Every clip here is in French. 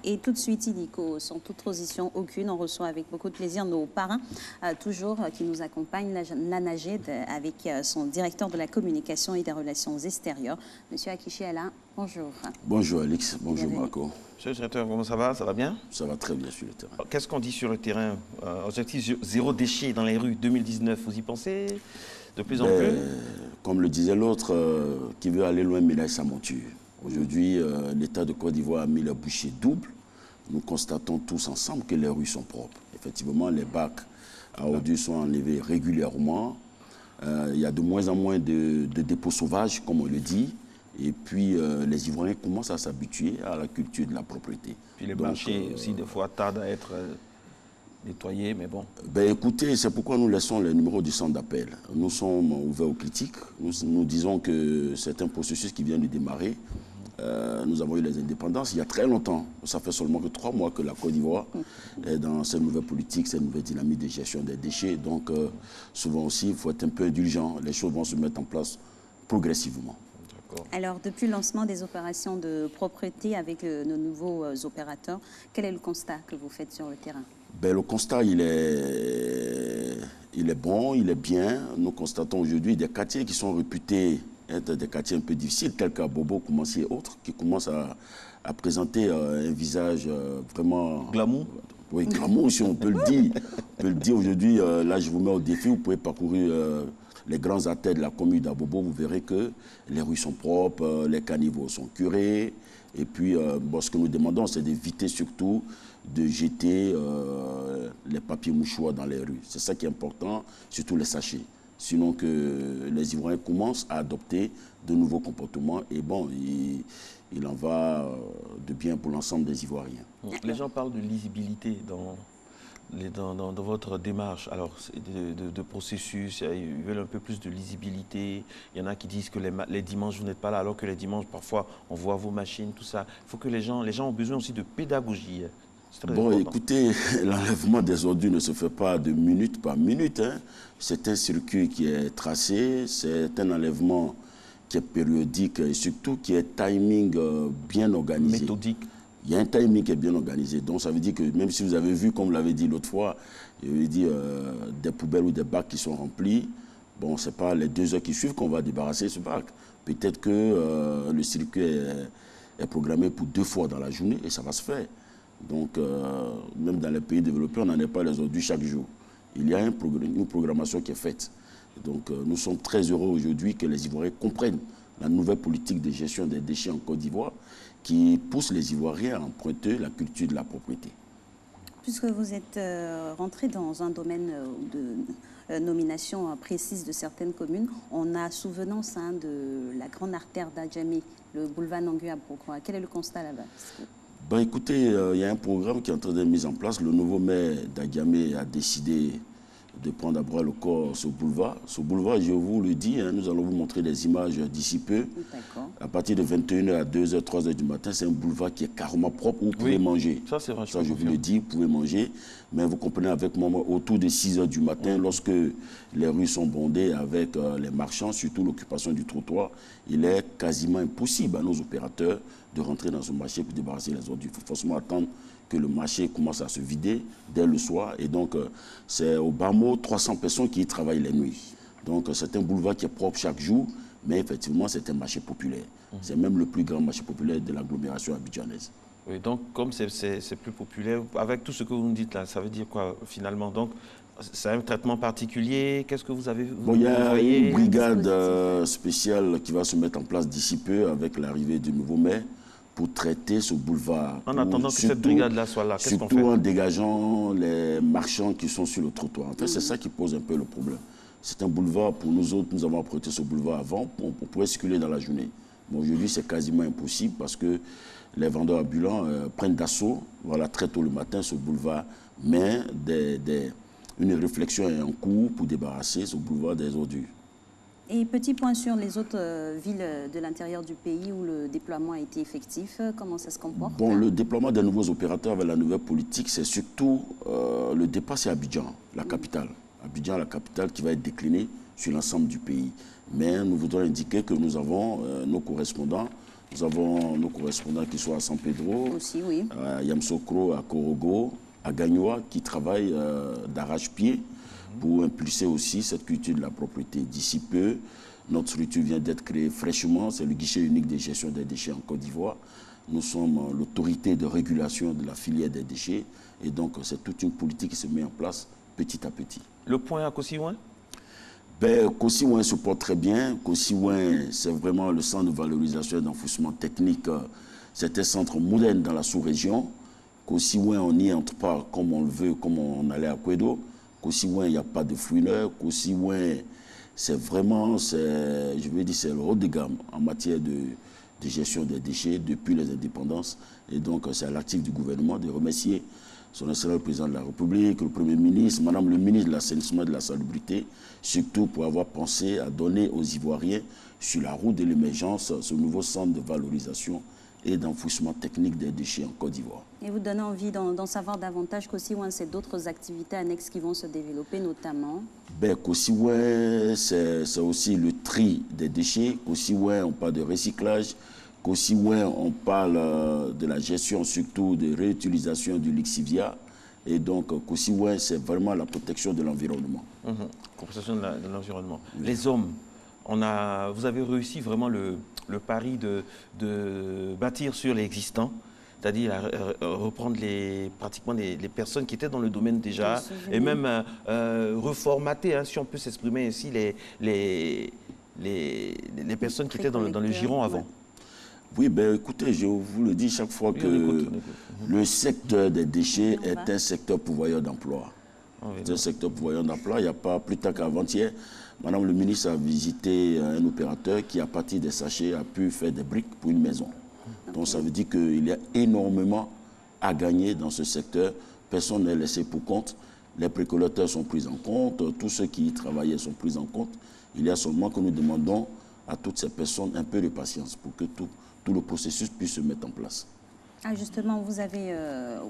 Et tout de suite, illico, sans toute transition aucune, on reçoit avec beaucoup de plaisir nos parrains, toujours qui nous accompagnent, la Najed, avec son directeur de la communication et des relations extérieures, Monsieur Akichi Alain. Bonjour. Bonjour Alix, bonjour Marco. Monsieur le directeur, comment ça va? Ça va bien? Ça va très bien sur le terrain. Qu'est-ce qu'on dit sur le terrain? Objectif zéro déchet dans les rues 2019, vous y pensez de plus en plus? Comme le disait l'autre, qui veut aller loin ménage sa monture. Aujourd'hui, l'État de Côte d'Ivoire a mis la bouchée double. Nous constatons tous ensemble que les rues sont propres. Effectivement, les bacs à ordures sont enlevés régulièrement. Il y a de moins en moins de dépôts sauvages, comme on le dit. Et puis, les Ivoiriens commencent à s'habituer à la culture de la propriété. Puis les marchés aussi, des fois, tardent à être nettoyés, mais bon. Ben, écoutez, c'est pourquoi nous laissons les numéros du centre d'appel. Nous sommes ouverts aux critiques. Nous disons que c'est un processus qui vient de démarrer. Nous avons eu les indépendances il y a très longtemps. Ça fait seulement que 3 mois que la Côte d'Ivoire est dans cette nouvelle politique, cette nouvelle dynamique de gestion des déchets. Donc, souvent aussi, il faut être un peu indulgent. Les choses vont se mettre en place progressivement. Alors, depuis le lancement des opérations de propreté avec nos nouveaux opérateurs, quel est le constat que vous faites sur le terrain? Ben, le constat, il est bon, il est bien. Nous constatons aujourd'hui des quartiers qui sont réputés être des quartiers un peu difficiles, tels qu'à Bobo, Koumassi et autres, qui commencent à présenter un visage vraiment... Glamour? Oui, glamour, si on peut le dire. On peut le dire aujourd'hui, là, je vous mets au défi, vous pouvez parcourir les grands artères de la commune d'Abobo, vous verrez que les rues sont propres, les caniveaux sont curés. Et puis, bon, ce que nous demandons, c'est d'éviter surtout de jeter les papiers mouchoirs dans les rues. C'est ça qui est important, surtout les sachets. Sinon que les Ivoiriens commencent à adopter de nouveaux comportements. Et bon, il en va de bien pour l'ensemble des Ivoiriens. Les gens parlent de lisibilité dans votre démarche, alors de processus, ils veulent un peu plus de lisibilité. Il y en a qui disent que les dimanches, vous n'êtes pas là, alors que les dimanches, parfois, on voit vos machines, tout ça. Il faut que les gens ont besoin aussi de pédagogie. Bon, important. Écoutez, l'enlèvement des ordures ne se fait pas de minute par minute. Hein. C'est un circuit qui est tracé, c'est un enlèvement qui est périodique et surtout qui est timing bien organisé. Méthodique. Il y a un timing qui est bien organisé. Donc ça veut dire que même si vous avez vu, comme vous l'avez dit l'autre fois, des poubelles ou des bacs qui sont remplis, bon, ce n'est pas les 2 heures qui suivent qu'on va débarrasser ce bac. Peut-être que le circuit est programmé pour 2 fois dans la journée et ça va se faire. Donc, même dans les pays développés, on n'en est pas les ordures chaque jour. Il y a une programmation qui est faite. Donc, nous sommes très heureux aujourd'hui que les Ivoiriens comprennent la nouvelle politique de gestion des déchets en Côte d'Ivoire qui pousse les Ivoiriens à emprunter la culture de la propriété. Puisque vous êtes rentré dans un domaine de nomination précise de certaines communes, on a souvenance de la grande artère d'Adjamé, le boulevard Nangu-Abrokwa. Quel est le constat là-bas? Ben écoutez, il y a un programme qui est en train d'être mis en place. Le nouveau maire d'Adjamé a décidé de prendre à bras le corps ce boulevard. Ce boulevard, je vous le dis, hein, nous allons vous montrer des images d'ici peu. À partir de 21h à 2h, 3h du matin, c'est un boulevard qui est carrément propre où vous pouvez manger. Ça, c'est vrai. Ça, je vous le dis, vous pouvez manger. Mais vous comprenez avec moi, autour de 6h du matin, lorsque les rues sont bondées avec les marchands, surtout l'occupation du trottoir, il est quasiment impossible à nos opérateurs de rentrer dans ce marché pour débarrasser les ordures. Il faut forcément attendre que le marché commence à se vider dès le soir. Et donc, c'est au bas mot 300 personnes qui y travaillent les nuits. Donc, c'est un boulevard qui est propre chaque jour, mais effectivement, c'est un marché populaire. C'est même le plus grand marché populaire de l'agglomération abidjanaise. Oui, donc, comme c'est plus populaire, avec tout ce que vous nous dites là, ça veut dire quoi, finalement? Donc, c'est un traitement particulier? Qu'est-ce que vous avez vu? Bon, il y a une brigade spéciale qui va se mettre en place d'ici peu avec l'arrivée du nouveau maire pour traiter ce boulevard. En attendant que cette brigade-là soit là, qu'est-ce qu'on fait? Surtout en dégageant les marchands qui sont sur le trottoir. En fait, c'est ça qui pose un peu le problème. C'est un boulevard, pour nous autres, nous avons apprêté ce boulevard avant, on pouvait circuler dans la journée. Mais aujourd'hui, c'est quasiment impossible parce que les vendeurs ambulants prennent d'assaut, voilà, très tôt le matin, ce boulevard. Mais une réflexion est en cours pour débarrasser ce boulevard des ordures. Et petit point sur les autres villes de l'intérieur du pays où le déploiement a été effectif, comment ça se comporte? Bon, le déploiement des nouveaux opérateurs avec la nouvelle politique, c'est surtout le départ, c'est Abidjan, la capitale. Abidjan, la capitale qui va être déclinée sur l'ensemble du pays. Mais nous voudrons indiquer que nous avons nos correspondants Nous avons nos correspondants qui sont à San Pedro, Aussi, oui. à Yamsokro, à Korogo, à Gagnoa, qui travaillent d'arrache-pied pour impulser aussi cette culture de la propriété. D'ici peu, notre structure vient d'être créée fraîchement, c'est le guichet unique de gestion des déchets en Côte d'Ivoire. Nous sommes l'autorité de régulation de la filière des déchets et donc c'est toute une politique qui se met en place petit à petit. Le point à Kosiouin? Ben, Kosiouin se porte très bien. Kosiouin, c'est vraiment le centre de valorisation et d'enfouissement technique. C'est un centre moderne dans la sous-région. Kosiouin, on n'y entre pas comme on le veut, comme on allait à Kwedo. Kosiouin, il n'y a pas de fouineur. Kosiouin, c'est vraiment, je veux dire, c'est le haut de gamme en matière de gestion des déchets depuis les indépendances. Et donc, c'est à l'actif du gouvernement de remercier son Excellence le Président de la République, le Premier ministre, Madame le ministre de l'Assainissement et de la Salubrité, surtout pour avoir pensé à donner aux Ivoiriens, sur la route de l'émergence, ce nouveau centre de valorisation et d'enfouissement technique des déchets en Côte d'Ivoire. Et vous donnez envie d'en savoir davantage qu'Kosiouin, c'est d'autres activités annexes qui vont se développer, notamment? Ben, Kosiouin, c'est aussi le tri des déchets. Kosiouin, on parle de recyclage. Kosiouin, on parle de la gestion surtout de réutilisation du lixivia. Et donc, Kosiouin, c'est vraiment la protection de l'environnement. Protection de l'environnement. Oui. Les hommes, vous avez réussi vraiment le pari de bâtir sur l'existant, c'est-à-dire reprendre pratiquement les personnes qui étaient dans le domaine déjà, et même reformater, hein, si on peut s'exprimer ainsi, les personnes qui étaient dans le giron avant. Ouais. Oui, ben écoutez, je vous le dis chaque fois que le secteur des déchets est un secteur pourvoyeur d'emploi. C'est un secteur pourvoyeur d'emploi. Il n'y a pas plus tard qu'avant-hier, Madame le ministre a visité un opérateur qui, à partir des sachets, a pu faire des briques pour une maison. Donc ça veut dire qu'il y a énormément à gagner dans ce secteur. Personne n'est laissé pour compte. Les précolateurs sont pris en compte. Tous ceux qui y travaillaient sont pris en compte. Il y a seulement que nous demandons à toutes ces personnes un peu de patience pour que tout le processus puisse se mettre en place. Ah, justement, vous avez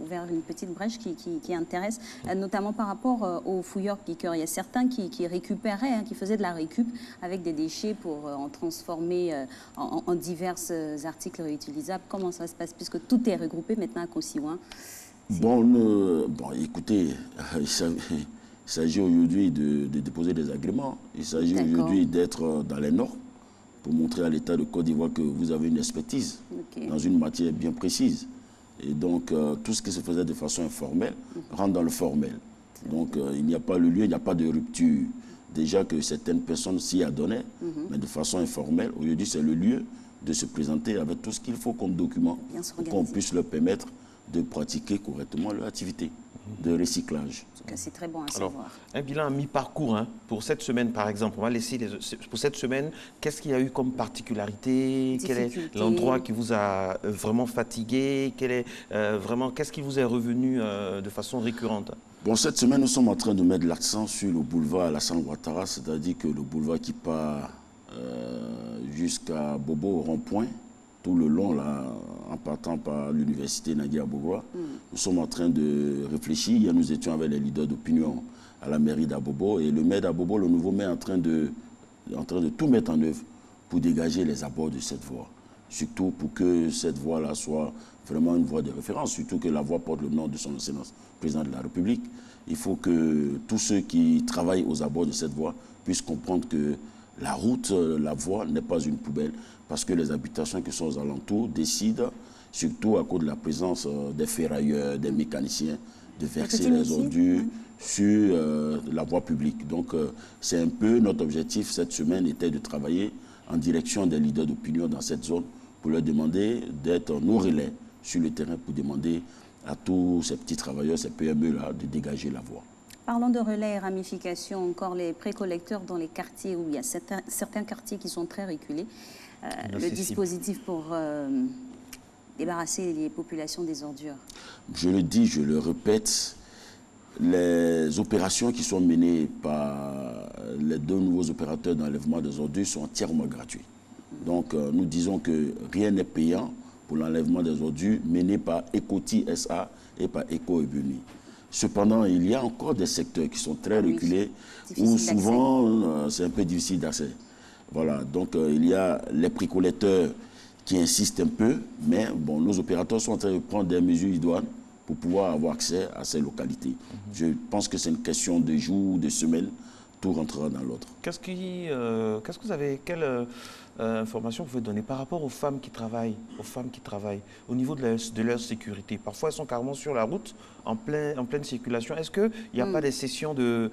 ouvert une petite brèche qui intéresse, notamment par rapport aux fouilleurs-piqueurs. Il y a certains qui récupéraient, hein, qui faisaient de la récup avec des déchets pour en transformer en divers articles réutilisables. Comment ça se passe, puisque tout est regroupé maintenant à Kosiouin? Bon, écoutez, il s'agit aujourd'hui de déposer des agréments. Il s'agit aujourd'hui d'être dans les normes, pour montrer à l'État de Côte d'Ivoire que vous avez une expertise dans une matière bien précise. Et donc, tout ce qui se faisait de façon informelle rentre dans le formel. Donc, il n'y a pas le lieu, il n'y a pas de rupture. Déjà que certaines personnes s'y adonnaient, mais de façon informelle. Aujourd'hui, c'est le lieu de se présenter avec tout ce qu'il faut comme document pour qu'on puisse leur permettre de pratiquer correctement leur activité de recyclage. En tout cas, c'est très bon à savoir. Un bilan à mi-parcours, hein, pour cette semaine, par exemple. On va laisser pour cette semaine, qu'est-ce qu'il y a eu comme particularité? Quel est l'endroit qui vous a vraiment fatigué? Qu'est-ce qui vous est revenu de façon récurrente? Bon, cette semaine, nous sommes en train de mettre l'accent sur le boulevard Alassane Ouattara, c'est-à-dire que le boulevard qui part jusqu'à Bobo au rond-point, tout le long, là, en partant par l'université Nagui Aboboa. Nous sommes en train de réfléchir. Hier, nous étions avec les leaders d'opinion à la mairie d'Abobo. Et le maire d'Abobo, le nouveau maire, est en train de tout mettre en œuvre pour dégager les abords de cette voie. Surtout pour que cette voie-là soit vraiment une voie de référence. Surtout que la voie porte le nom de son Excellence, président de la République. Il faut que tous ceux qui travaillent aux abords de cette voie puissent comprendre que la route, la voie n'est pas une poubelle, parce que les habitations qui sont aux alentours décident, surtout à cause de la présence des ferrailleurs, des mécaniciens, de verser les ordures sur la voie publique. Donc c'est un peu notre objectif cette semaine était de travailler en direction des leaders d'opinion dans cette zone pour leur demander d'être nos relais sur le terrain pour demander à tous ces petits travailleurs, ces PME-là, de dégager la voie. Parlons de relais et ramifications, encore les précollecteurs dans les quartiers où il y a certains quartiers qui sont très reculés. Le dispositif pour débarrasser les populations des ordures. Je le dis, je le répète, les opérations qui sont menées par les deux nouveaux opérateurs d'enlèvement des ordures sont entièrement gratuites. Donc nous disons que rien n'est payant pour l'enlèvement des ordures mené par Ecoti SA et par Eco-Ebuni. Cependant, il y a encore des secteurs qui sont très reculés, où souvent c'est un peu difficile d'accès. Voilà, donc il y a les précollecteurs qui insistent un peu, mais bon, nos opérateurs sont en train de prendre des mesures idoines pour pouvoir avoir accès à ces localités. Je pense que c'est une question de jours, de semaines, tout rentrera dans l'autre. Qu'est-ce que vous avez, quelle information vous pouvez donner par rapport aux femmes qui travaillent, au niveau de leur sécurité? Parfois, elles sont carrément sur la route, en pleine circulation. Est-ce qu'il n'y a pas des sessions de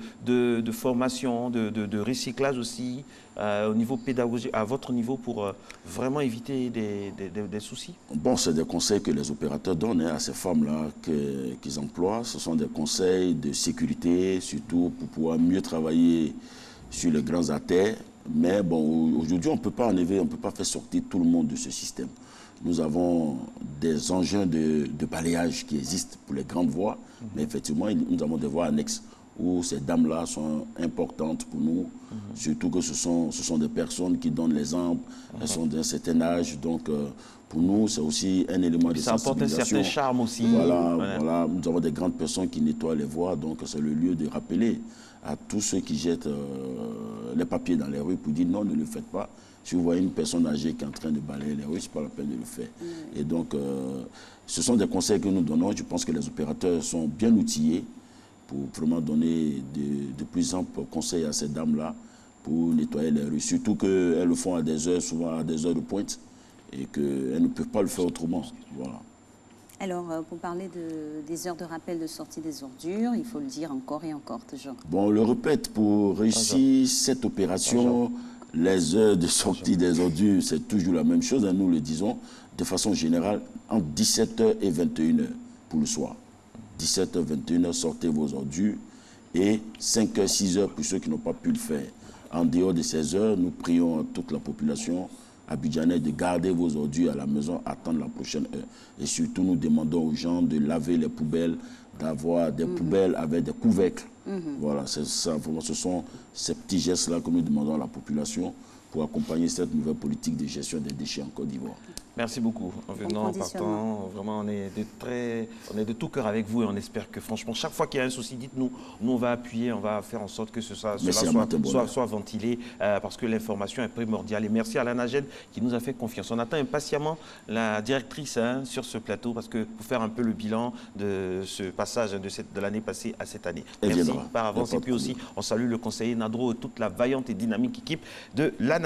formation, de recyclage aussi, au niveau pédagogique, à votre niveau, pour vraiment éviter des soucis? Bon, c'est des conseils que les opérateurs donnent à ces femmes-là qu'ils emploient. Ce sont des conseils de sécurité, surtout pour pouvoir mieux travailler sur les grands artères. Mais bon, aujourd'hui, on ne peut pas faire sortir tout le monde de ce système. Nous avons des engins de balayage qui existent pour les grandes voies, mais effectivement, nous avons des voies annexes où ces dames-là sont importantes pour nous, surtout que ce sont des personnes qui donnent l'exemple, elles sont d'un certain âge, donc pour nous, c'est aussi un élément de sensibilisation. Ça apporte un certain charme aussi. Voilà, nous avons des grandes personnes qui nettoient les voies, donc c'est le lieu de rappeler à tous ceux qui jettent les papiers dans les rues pour dire non, ne le faites pas. Si vous voyez une personne âgée qui est en train de balayer les rues, ce n'est pas la peine de le faire. Et donc, ce sont des conseils que nous donnons. Je pense que les opérateurs sont bien outillés pour vraiment donner de plus amples conseils à ces dames-là pour nettoyer les rues. Surtout qu'elles le font à des heures, souvent à des heures de pointe, et qu'elles ne peuvent pas le faire autrement. Voilà. Alors, pour parler des heures de rappel de sortie des ordures, il faut le dire encore et encore, toujours. Bon, on le répète, pour réussir cette opération, les heures de sortie des ordures, c'est toujours la même chose. Nous le disons de façon générale, entre 17h et 21h pour le soir. 17h, 21h, sortez vos ordures. Et 5h, 6h pour ceux qui n'ont pas pu le faire. En dehors de ces heures, nous prions toute la population abidjanaise de garder vos ordures à la maison, attendre la prochaine heure. Et surtout, nous demandons aux gens de laver les poubelles, d'avoir des poubelles avec des couvercles. Voilà, c'est ça. Vraiment, ce sont ces petits gestes-là que nous demandons à la population pour accompagner cette nouvelle politique de gestion des déchets en Côte d'Ivoire. Merci beaucoup. En venant, en partant, vraiment, on est de tout cœur avec vous et on espère que, franchement, chaque fois qu'il y a un souci, dites-nous, nous on va appuyer, on va faire en sorte que cela soit ventilé parce que l'information est primordiale. Et merci à l'ANAGED qui nous a fait confiance. On attend impatiemment la directrice sur ce plateau parce que pour faire un peu le bilan de ce passage de l'année passée à cette année. Merci par avance. Et puis aussi, on salue le conseiller Nadro et toute la vaillante et dynamique équipe de l'ANAGED.